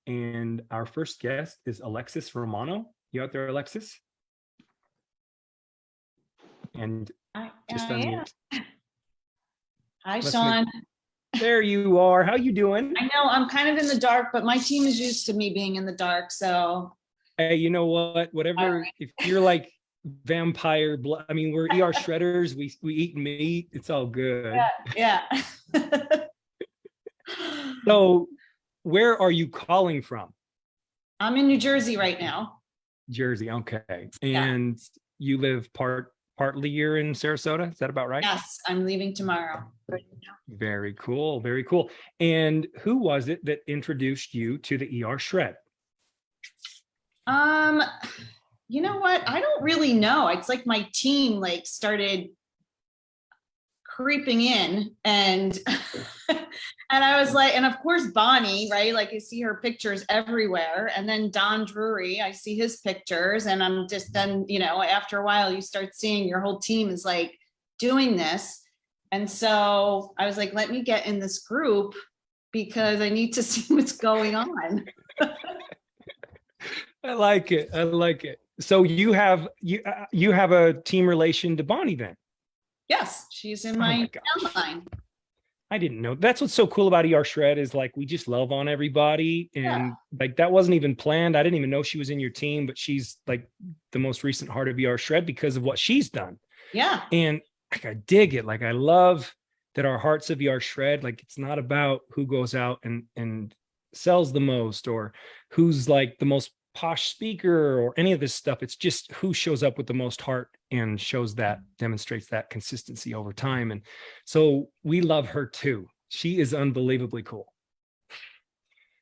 And our first guest is Alexis Romano. You out there, Alexis? And just unmute. Hi, Sean. There you are. How you doing? I know I'm kind of in the dark, but my team is used to me being in the dark. So, hey, you know what? Whatever. Right. If you're like vampire blood, I mean, we're ER shredders. We eat meat. It's all good. Yeah. So, where are you calling from? I'm in New Jersey right now. Jersey. Okay. And you live partly you're in Sarasota. Is that about right? Yes, I'm leaving tomorrow. Very cool. Very cool. And who was it that introduced you to the ER shred? You know what? I don't really know. It's like my team started creeping in and and I was like, and of course Bonnie, right? Like I see her pictures everywhere. And then Don Drury, I see his pictures, and I'm just then, after a while you start seeing your whole team is like doing this. And so I was like, let me get in this group because I need to see what's going on. I like it. I like it. So you have a team relation to Bonnie then? Yes, she's in my downline. I didn't know. That's what's so cool about ER Shred is like we just love on everybody, and like that wasn't even planned. I didn't even know she was in your team, but she's like the most recent heart of ER Shred because of what she's done. Yeah. And like I dig it. Like I love that our hearts of ER Shred, like it's not about who goes out and sells the most or who's like the most posh speaker or any of this stuff. It's just who shows up with the most heart and demonstrates that consistency over time. And so we love her too. She is unbelievably cool.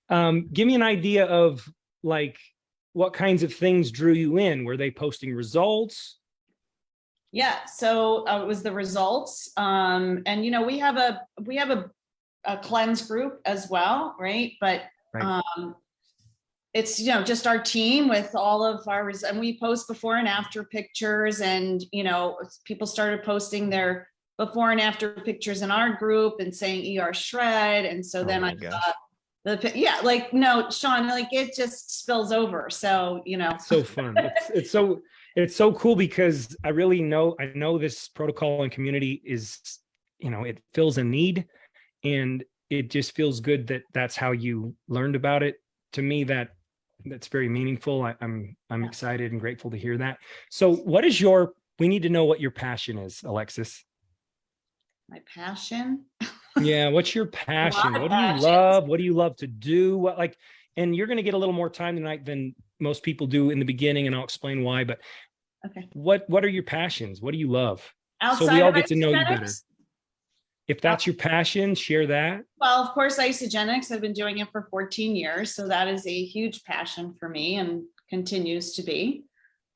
Give me an idea of like what kinds of things drew you in. Were they posting results? Yeah, so it was the results. And we have a cleanse group as well, right? But it's, just our team with all of ours, and we post before and after pictures, and, people started posting their before and after pictures in our group and saying ER Shred. And so then I thought no, Sean, like it just spills over. So, It's so fun. It's so cool because I know this protocol and community is, it fills a need, and it just feels good that that's how you learned about it. To me, that's very meaningful. I'm excited and grateful to hear that. So we need to know what your passion is, Alexis. My passion? Yeah. What's your passion? What do you love? What do you love to do? And you're going to get a little more time tonight than most people do in the beginning, and I'll explain why, but okay. What are your passions? What do you love? Outside so we all get to know you better. If that's your passion, share that. Well, of course, isogenics. I've been doing it for 14 years. So that is a huge passion for me and continues to be.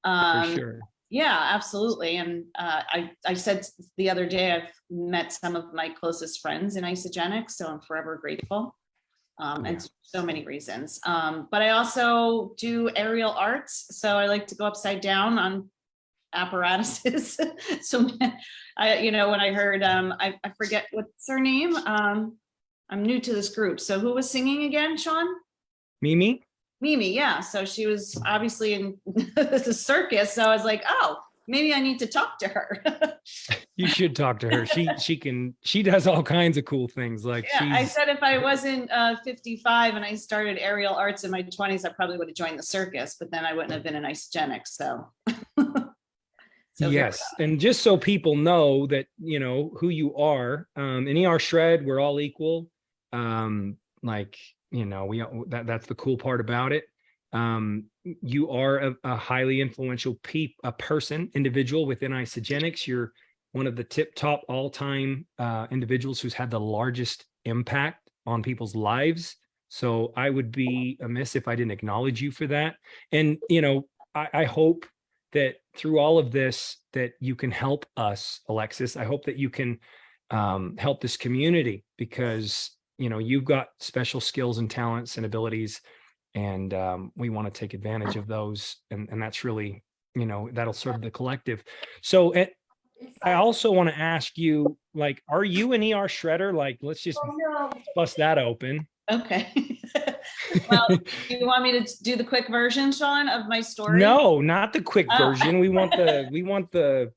For sure. Yeah, absolutely. And I said the other day, I've met some of my closest friends in isogenics. So I'm forever grateful. And so many reasons. But I also do aerial arts. So I like to go upside down on apparatuses. So when I heard I forget what's her name. I'm new to this group, so who was singing again, Sean? Mimi, yeah. So she was obviously in the circus, so I was like, oh, maybe I need to talk to her. You should talk to her. She does all kinds of cool things. I said if I wasn't 55 and I started aerial arts in my 20s, I probably would have joined the circus, but then I wouldn't have been an isogenics. So yes. And just so people know that, who you are, in ER Shred, we're all equal. That's the cool part about it. You are a highly influential individual within isogenics. You're one of the top all-time individuals who's had the largest impact on people's lives. So I would be amiss if I didn't acknowledge you for that. And, I hope that through all of this, that you can help us, Alexis. I hope that you can help this community because, you've got special skills and talents and abilities, and we want to take advantage of those. And that's really, that'll serve the collective. So I also want to ask you, are you an ER shredder? Let's just bust that open. Okay. Well, you want me to do the quick version, Sean, of my story? No, not the quick Oh. version. We want the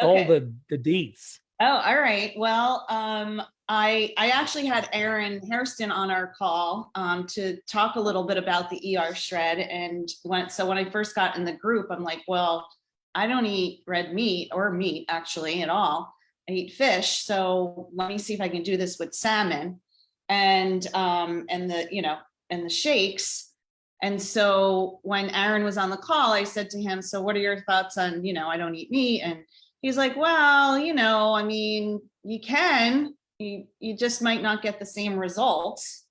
all Okay. the deets. Oh, all right. Well, I actually had Aaron Hairston on our call to talk a little bit about the ER shred. And when I first got in the group, I'm like, well, I don't eat red meat or meat actually at all. I eat fish. So let me see if I can do this with salmon and the shakes. And so when Aaron was on the call, I said to him, so what are your thoughts on, I don't eat meat? And he's like, well, I mean, you can, you just might not get the same results.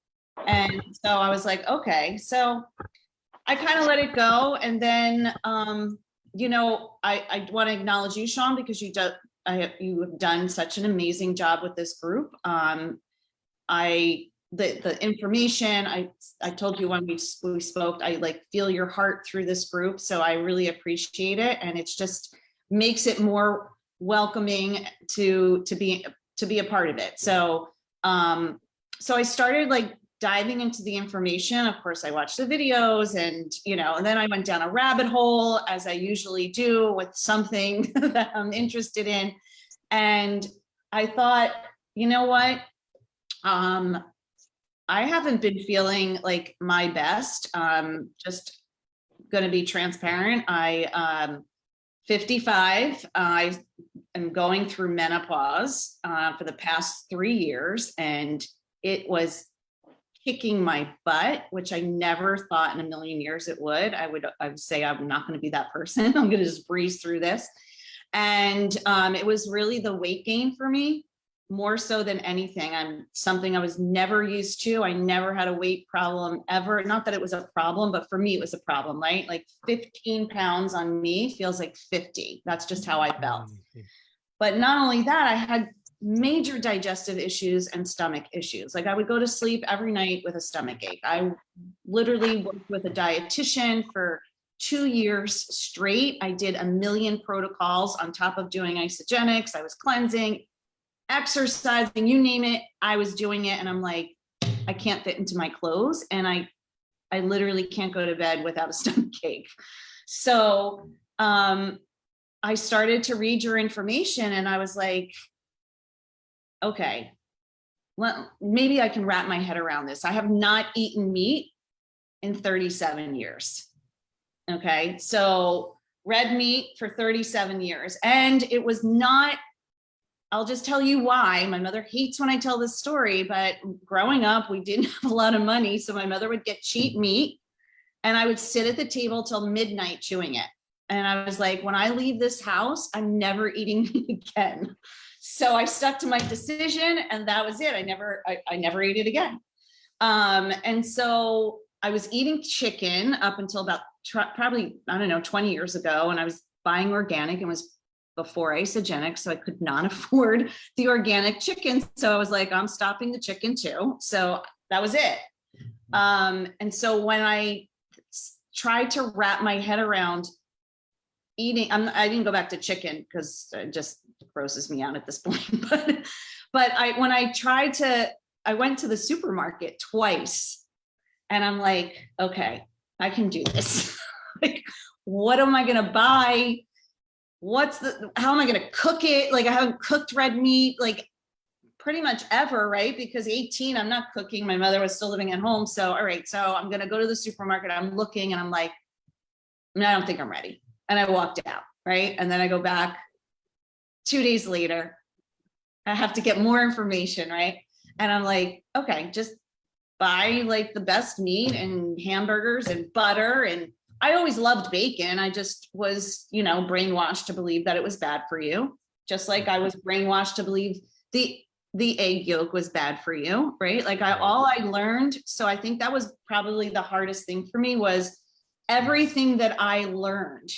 And so I was like, okay. So I kind of let it go. And then, I want to acknowledge you, Sean, because you have done such an amazing job with this group. The information I told you when we spoke, I like feel your heart through this group. So I really appreciate it. And it's just makes it more welcoming to be a part of it. So, so I started like diving into the information. Of course, I watched the videos and then I went down a rabbit hole, as I usually do with something that I'm interested in. And I thought, you know what? I haven't been feeling like my best. Just going to be transparent. I'm 55. I am going through menopause for the past 3 years, and it was kicking my butt, which I never thought in a million years it would. I would say I'm not going to be that person. I'm going to just breeze through this. And it was really the weight gain for me, more so than anything. I'm something I was never used to. I never had a weight problem ever. Not that it was a problem, but for me, it was a problem, right? Like 15 pounds on me feels like 50. That's just how I felt. But not only that, I had major digestive issues and stomach issues. Like I would go to sleep every night with a stomach ache. I literally worked with a dietitian for 2 years straight. I did a million protocols on top of doing isogenics. I was cleansing, exercising, you name it, I was doing it. And I'm like, I can't fit into my clothes. And I literally can't go to bed without a stomach ache. So I started to read your information and I was like, okay, well, maybe I can wrap my head around this. I have not eaten meat in 37 years. Okay. So red meat for 37 years. And it was not, I'll just tell you why. My mother hates when I tell this story, but growing up, we didn't have a lot of money. So my mother would get cheap meat and I would sit at the table till midnight chewing it. And I was like, when I leave this house, I'm never eating meat again. So I stuck to my decision and that was it. I never ate it again. And so I was eating chicken up until about probably, 20 years ago. And I was buying organic and was before isogenic. So I could not afford the organic chicken. So I was like, I'm stopping the chicken too. So that was it. And so when I tried to wrap my head around eating, I didn't go back to chicken because it just grosses me out at this point. But I went to the supermarket twice and I'm like, okay, I can do this. Like, what am I going to buy? How am I going to cook it? Like I haven't cooked red meat, like pretty much ever, right? Because 18, I'm not cooking. My mother was still living at home. So, all right. So I'm going to go to the supermarket. I'm looking and I'm like, I don't think I'm ready. And I walked out, right? And then I go back 2 days later. I have to get more information, right? And I'm like, okay, just buy like the best meat and hamburgers and butter. And I always loved bacon. I just was, brainwashed to believe that it was bad for you. Just like I was brainwashed to believe the egg yolk was bad for you, right? Like all I learned. So I think that was probably the hardest thing for me was everything that I learned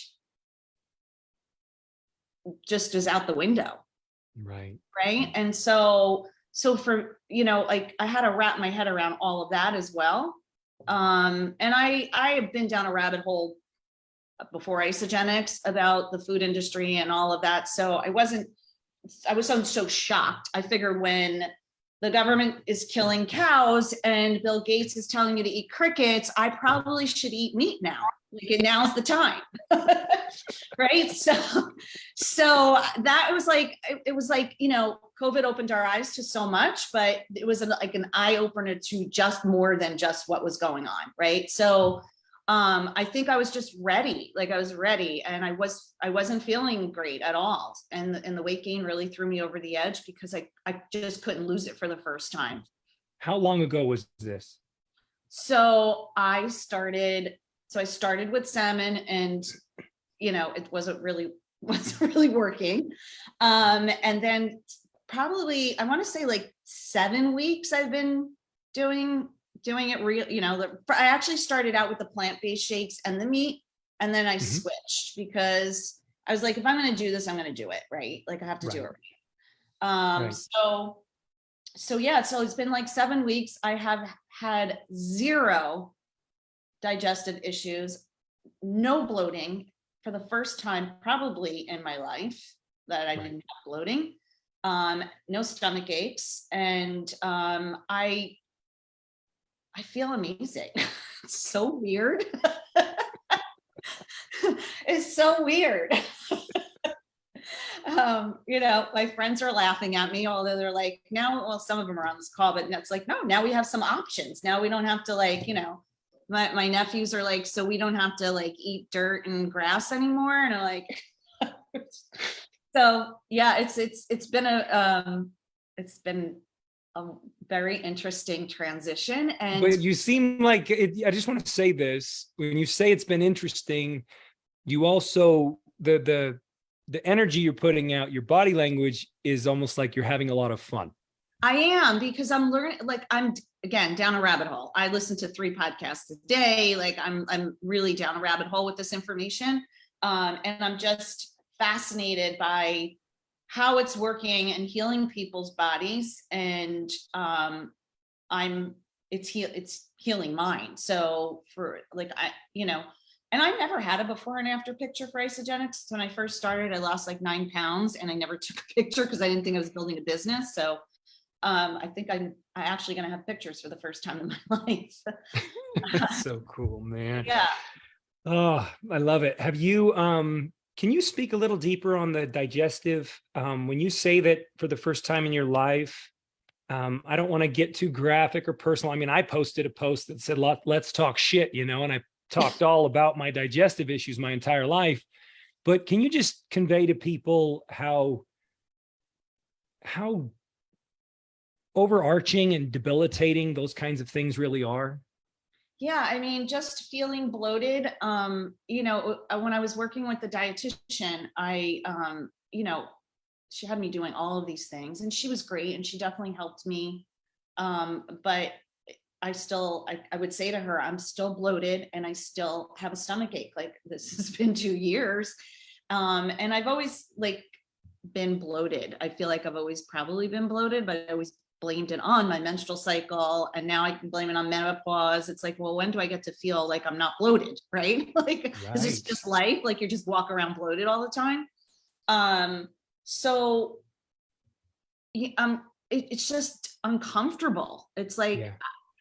just is out the window. Right. Right. And so for, like I had to wrap my head around all of that as well. And I have been down a rabbit hole before isogenics about the food industry and all of that. So I was so shocked. I figured when the government is killing cows and Bill Gates is telling you to eat crickets, I probably should eat meat now. Like, now's the time. Right. So that was like, you know, COVID opened our eyes to so much, but it was like an eye opener to just more than just what was going on. Right. So I think I was just ready. Like, I was ready, and I wasn't feeling great at all. And the weight gain really threw me over the edge because I just couldn't lose it for the first time. How long ago was this? So I started with salmon, and you know, it wasn't really working. And then probably, I want to say like 7 weeks I've been doing it real, you know. I actually started out with the plant-based shakes and the meat, and then I switched because I was like, if I'm going to do this, I'm going to do it right. Like, I have to do it right. So yeah, so it's been like 7 weeks. I have had 0 digestive issues, no bloating for the first time probably in my life that I didn't have bloating, no stomach aches, and I feel amazing. It's so weird. It's so weird. You know, my friends are laughing at me, although they're like, now, well, some of them are on this call, but it's like, no, now we have some options. Now we don't have to, like, you know, my nephews are like, so we don't have to like eat dirt and grass anymore. And I'm like, so yeah, it's been a very interesting transition. And but you seem like I just want to say this, when you say it's been interesting, you also, the energy you're putting out, your body language is almost like you're having a lot of fun. I am, because I'm learning, like, I'm again down a rabbit hole. I listen to 3 podcasts a day. Like, I'm really down a rabbit hole with this information. And I'm just fascinated by how it's working and healing people's bodies. And it's healing mine. So for like, you know, and I never had a before and after picture for Isagenix. When I first started, I lost like 9 pounds, and I never took a picture because I didn't think I was building a business. So I think I'm actually going to have pictures for the first time in my life. That's so cool, man. Yeah. Oh, I love it. Have you, can you speak a little deeper on the digestive, when you say that for the first time in your life? I don't want to get too graphic or personal. I mean, I posted a post that said, let's talk shit, you know, and I talked all about my digestive issues my entire life. But can you just convey to people how overarching and debilitating those kinds of things really are? Yeah, I mean, just feeling bloated. You know, when I was working with the dietitian, you know, she had me doing all of these things, and she was great, and she definitely helped me. But I would say to her, I'm still bloated, and I still have a stomach ache. Like, this has been 2 years. And I've always like been bloated. I feel like I've always probably been bloated, but I always blamed it on my menstrual cycle, and now I can blame it on menopause. It's like, well, when do I get to feel like I'm not bloated, right? Like, is this just life? Like, you just walk around bloated all the time? So it's just uncomfortable. It's like,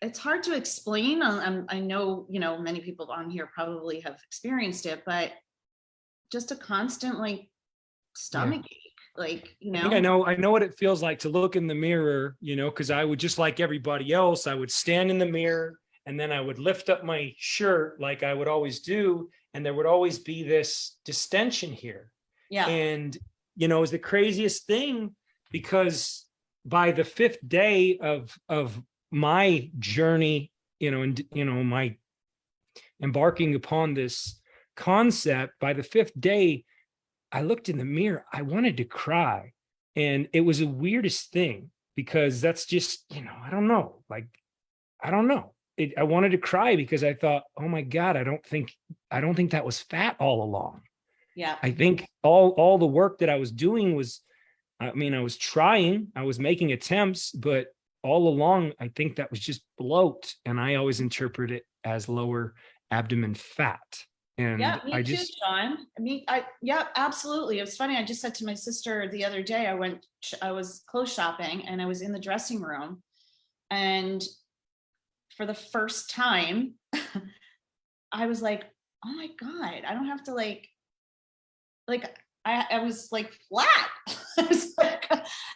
it's hard to explain. I know, you know, many people on here probably have experienced it, but just a constant like stomach ache. Like, you know, I think I know what it feels like to look in the mirror, you know, because I would, just like everybody else, I would stand in the mirror, and then I would lift up my shirt like I would always do, and there would always be this distension here. Yeah. And, you know, it was the craziest thing, because by the 5th day of my journey, you know, and, you know, my embarking upon this concept, by the 5th day, I looked in the mirror, I wanted to cry. And it was the weirdest thing, because that's just, you know, I don't know. I wanted to cry because I thought, oh my God, I don't think that was fat all along. Yeah. I think all the work that I was doing was, I mean, I was trying, I was making attempts, but all along, I think that was just bloat. And I always interpret it as lower abdomen fat. And Yeah, me I too, just, Sean. Yeah, absolutely. It was funny. I just said to my sister the other day, I was clothes shopping and I was in the dressing room. And for the first time, I was like, oh my God, I don't have to like, I was like flat. I was like,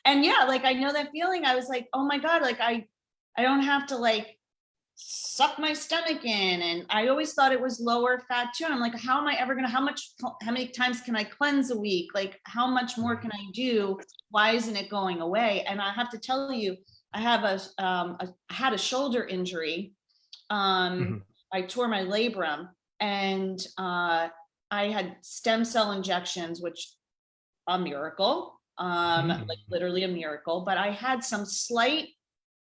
and yeah, like, I know that feeling. I was like, oh my God, like, I don't have to like suck my stomach in. And I always thought it was lower fat too. And I'm like, how am I ever gonna, how many times can I cleanse a week? Like, how much more can I do? Why isn't it going away? And I have to tell you, I have I had a shoulder injury. Mhm. I tore my labrum, and I had stem cell injections, which a miracle, like Mhm. literally a miracle. But I had some slight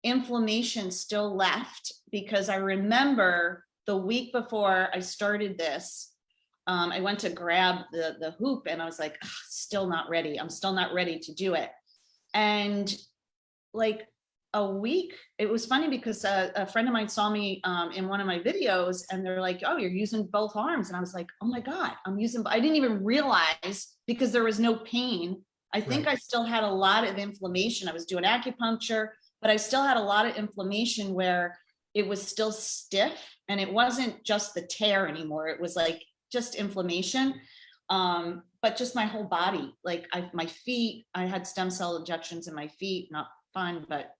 inflammation still left because I remember the week before I started this, I went to grab the hoop and I was like, still not ready. I'm still not ready to do it. And like a week, it was funny because a friend of mine saw me in one of my videos and they're like, oh, you're using both arms. And I was like, oh my God, I didn't even realize because there was no pain. I think Right. I still had a lot of inflammation. I was doing acupuncture, but I still had a lot of inflammation where it was still stiff and it wasn't just the tear anymore. It was like just inflammation. But just my whole body, like my feet, I had stem cell injections in my feet, not fun, but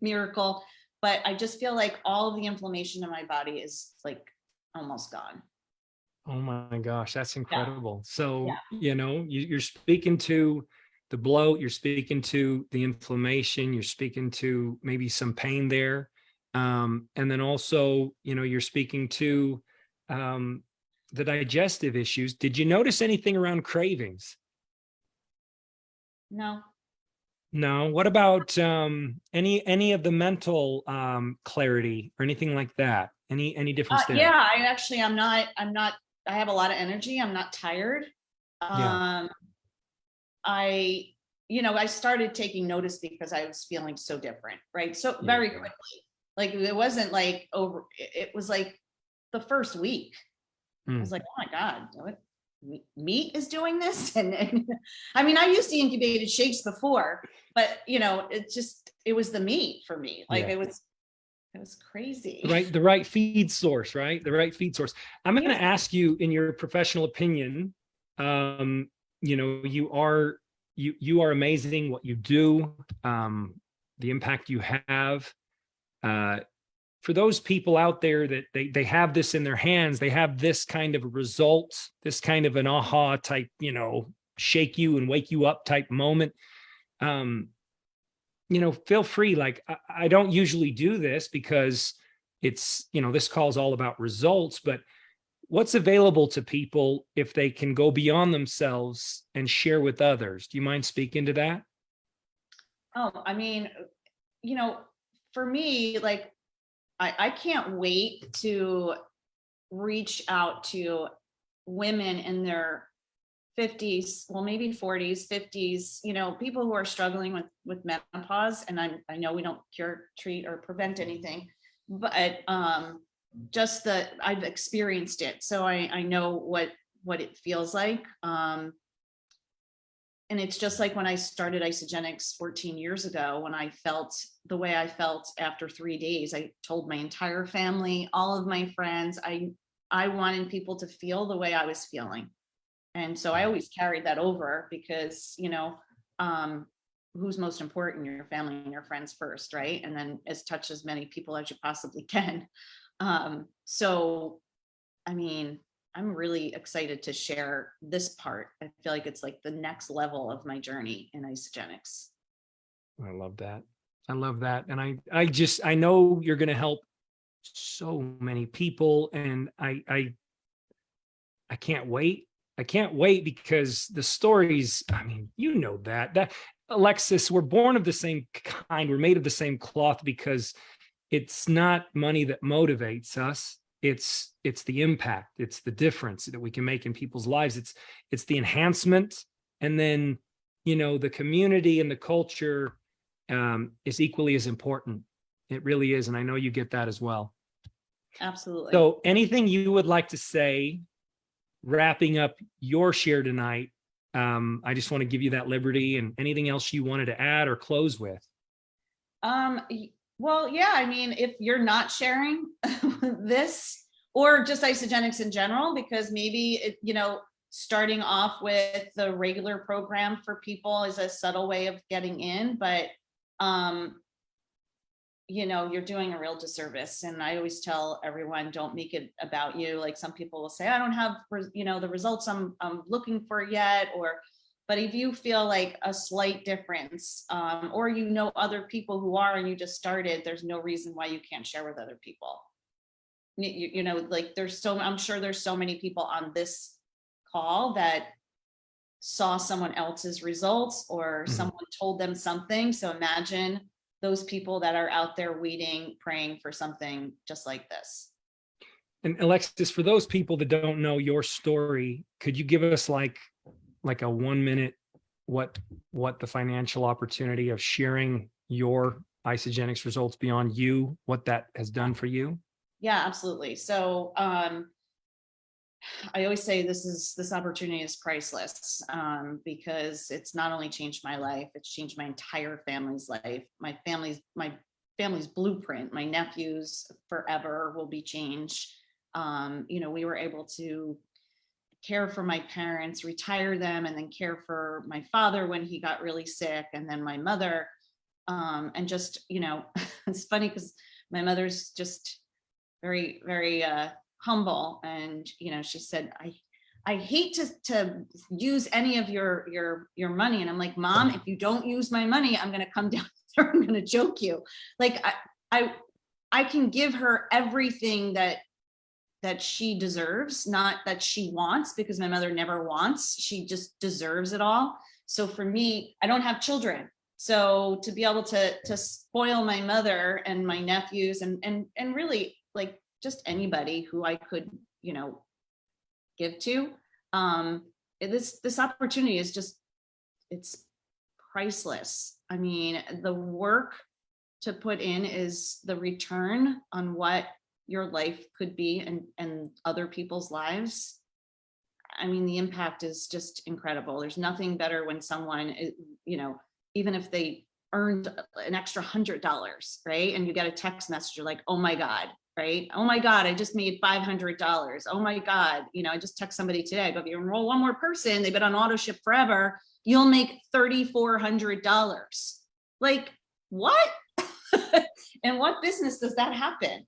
miracle. But I just feel like all of the inflammation in my body is like almost gone. Oh my gosh, that's Yeah. incredible. Yeah. So, you're speaking to the bloat, you're speaking to the inflammation, you're speaking to maybe some pain there. And then also, you're speaking to um, the digestive issues. Did you notice anything around cravings? No. No. What about any of the mental clarity or anything like that? Any difference Yeah, there? I have a lot of energy. I'm not tired. Yeah. Um, I, I started taking notice because I was feeling so different, right? So very Yeah. quickly. Like it wasn't like it was like the first week. I Mm. was like, oh my God, what meat is doing this? And I mean, I used to incubated shakes before, but it was the meat for me. Like Yeah. it was crazy. The right feed source, right? The right feed source. I'm going Yeah. to ask you, in your professional opinion, um, you are amazing what you do, the impact you have. Uh, for those people out there that they have this in their hands, they have this kind of result, this kind of an aha type, shake you and wake you up type moment. Um, feel free. Like I don't usually do this because this call is all about results, but what's available to people if they can go beyond themselves and share with others? Do you mind speaking to that? Oh, I mean, you know, for me, like I can't wait to reach out to women in their 50s, well, maybe 40s, 50s, people who are struggling with menopause. And I know we don't cure, treat, or prevent anything, but just that I've experienced it. So I know what it feels like. And it's just like when I started Isogenics 14 years ago, when I felt the way I felt after 3 days. I told my entire family, all of my friends, I wanted people to feel the way I was feeling. And so I always carried that over because, um, who's most important? Your family and your friends first, right? And then touch as many people as you possibly can. So, I mean, I'm really excited to share this part. I feel like it's like the next level of my journey in Isogenics. I love that. I love that. And I know you're going to help so many people. And I can't wait. I can't wait because the stories, I mean, that Alexis, we're born of the same kind. We're made of the same cloth because it's not money that motivates us. It's the impact. It's the difference that we can make in people's lives. It's the enhancement. And then, the community and the culture is equally as important. It really is. And I know you get that as well. Absolutely. So anything you would like to say wrapping up your share tonight, I just want to give you that liberty, and anything else you wanted to add or close with. Well, yeah, I mean, if you're not sharing this or just Isogenics in general, because maybe starting off with the regular program for people is a subtle way of getting in, but you're doing a real disservice. And I always tell everyone, don't make it about you. Like, some people will say, I don't have, the results I'm looking for yet, but if you feel like a slight difference, or other people who are, and you just started, there's no reason why you can't share with other people. Like, I'm sure there's so many people on this call that saw someone else's results, or someone told them something. So imagine those people that are out there waiting, praying for something just like this. And Alexis, for those people that don't know your story, could you give us like a 1 minute, what the financial opportunity of sharing your Isogenics results beyond you, what that has done for you? Yeah, absolutely. So I always say this opportunity is priceless, because it's not only changed my life, it's changed my entire family's life. My family's blueprint. My nephews forever will be changed. We were able to care for my parents, retire them, and then care for my father when he got really sick, and then my mother. And just, it's funny because my mother's just very, very humble, and she said, I hate to use any of your money. And I'm like, Mom, if you don't use my money, I'm gonna come down there, I'm gonna choke you. Like, I can give her everything that she deserves, not that she wants, because my mother never wants, she just deserves it all. So for me, I don't have children, so to be able to spoil my mother and my nephews, and really, like, just anybody who I could give to, this opportunity is just, it's priceless. I mean, the work to put in is the return on what your life could be, and other people's lives. I mean, the impact is just incredible. There's nothing better when someone, even if they earned an extra $100, right? And you get a text message, you're like, oh my God, right? Oh my God, I just made $500. Oh my God. I just text somebody today, but if you enroll one more person, they've been on auto ship forever, you'll make $3,400. Like, what? And what business does that happen?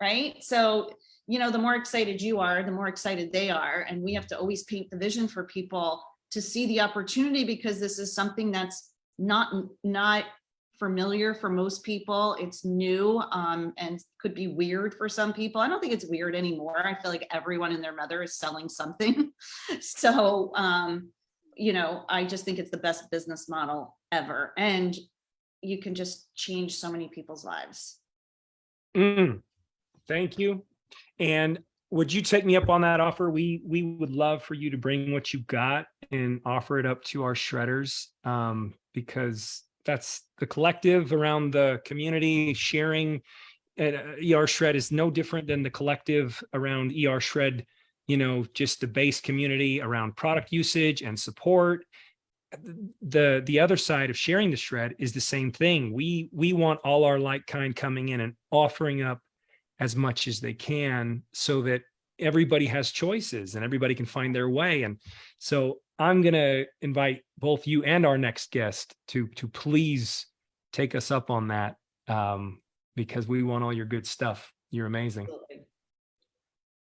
Right? So, the more excited you are, the more excited they are. And we have to always paint the vision for people to see the opportunity, because this is something that's not familiar for most people. It's new, and could be weird for some people. I don't think it's weird anymore. I feel like everyone and their mother is selling something. So, I just think it's the best business model ever. And you can just change so many people's lives. Thank you. And would you take me up on that offer? We would love for you to bring what you got and offer it up to our shredders, because that's the collective around the community sharing. ER Shred is no different than the collective around ER Shred, just the base community around product usage and support. The other side of sharing the shred is the same thing. We want all our like kind coming in and offering up as much as they can, so that everybody has choices and everybody can find their way. And so I'm going to invite both you and our next guest to please take us up on that, because we want all your good stuff. You're amazing. Absolutely.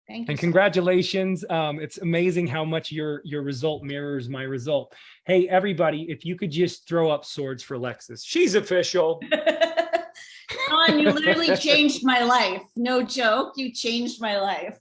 Thank you. And congratulations. It's amazing how much your result mirrors my result. Hey, everybody, if you could just throw up swords for Alexis. She's official. John, you literally changed my life. No joke. You changed my life.